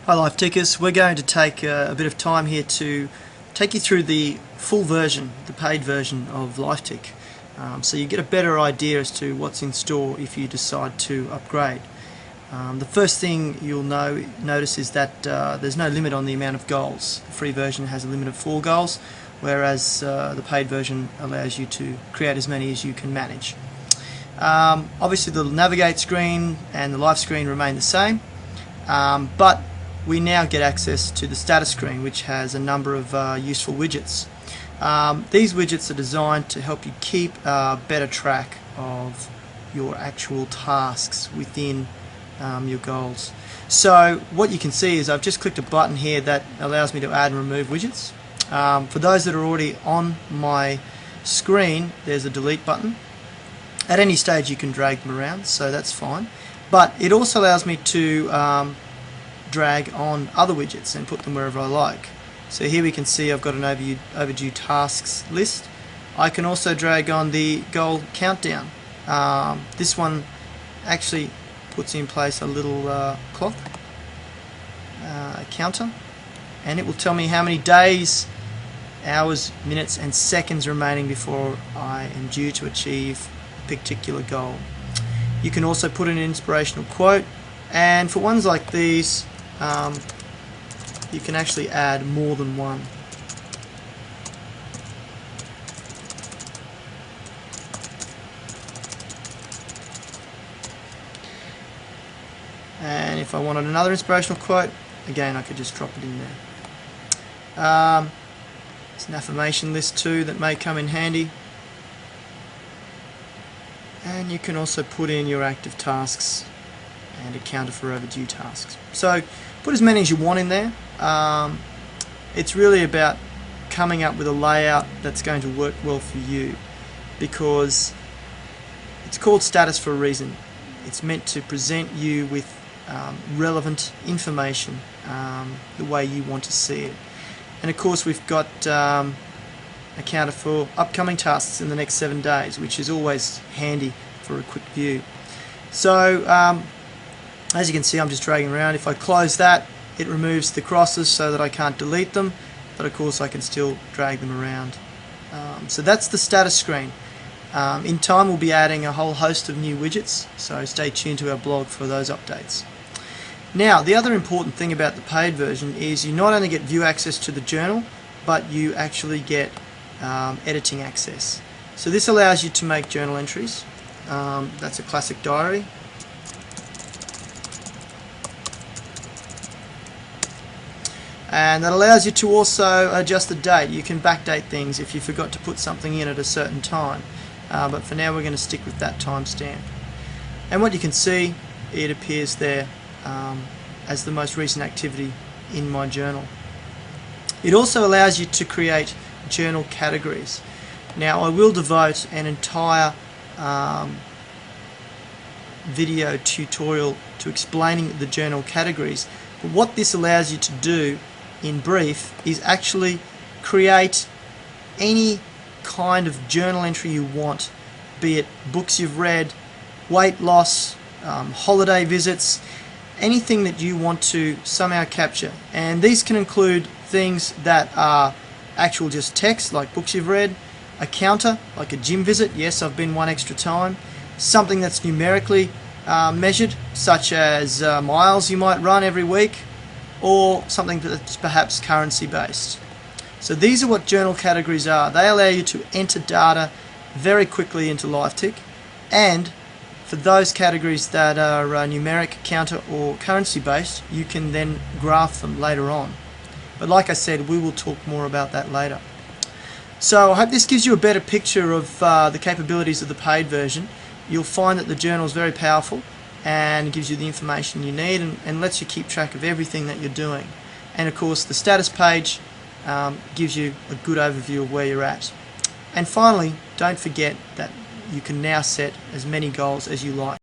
Hi Life Tickers, we're going to take a bit of time here to take you through the full version, the paid version of LifeTick, so you get a better idea as to what's in store if you decide to upgrade. The first thing you'll notice is that there's no limit on the amount of goals. The free version has a limit of 4 goals, whereas the paid version allows you to create as many as you can manage. Obviously the navigate screen and the life screen remain the same, but we now get access to the status screen, which has a number of useful widgets. These widgets are designed to help you keep better track of your actual tasks within your goals. So what you can see is I've just clicked a button here that allows me to add and remove widgets. For those that are already on my screen, there's a delete button. At any stage you can drag them around, so that's fine. But it also allows me to drag on other widgets and put them wherever I like. So here we can see I've got an overdue tasks list. I can also drag on the goal countdown. This one actually puts in place a little clock, counter, and it will tell me how many days, hours, minutes and seconds remaining before I am due to achieve a particular goal. You can also put in an inspirational quote, and for ones like these you can actually add more than one. And if I wanted another inspirational quote, again I could just drop it in there. It's an affirmation list too that may come in handy. And you can also put in your active tasks and a counter for overdue tasks. So put as many as you want in there. It's really about coming up with a layout that's going to work well for you, because it's called status for a reason. It's meant to present you with relevant information the way you want to see it. And of course we've got a counter for upcoming tasks in the next 7 days, which is always handy for a quick view. So as you can see, I'm just dragging around. If I close that, it removes the crosses so that I can't delete them, but of course I can still drag them around. So that's the status screen. In time we'll be adding a whole host of new widgets, so stay tuned to our blog for those updates. Now, the other important thing about the paid version is you not only get view access to the journal, but you actually get editing access. So this allows you to make journal entries. That's a classic diary. And that allows you to also adjust the date. You can backdate things if you forgot to put something in at a certain time. But for now we're going to stick with that timestamp. And what you can see, it appears there as the most recent activity in my journal. It also allows you to create journal categories. Now I will devote an entire video tutorial to explaining the journal categories, but what this allows you to do in brief is actually create any kind of journal entry you want, be it books you've read, weight loss, holiday visits, anything that you want to somehow capture. And these can include things that are actual just text, like books you've read, a counter, like a gym visit, yes I've been one extra time, something that's numerically measured, such as miles you might run every week, or something that's perhaps currency based. So these are what journal categories are. They allow you to enter data very quickly into LifeTick, and for those categories that are numeric, counter or currency based, you can then graph them later on. But like I said, we will talk more about that later. So I hope this gives you a better picture of the capabilities of the paid version. You'll find that the journal is very powerful and gives you the information you need and lets you keep track of everything that you're doing. And of course the status page gives you a good overview of where you're at. And finally, don't forget that you can now set as many goals as you like.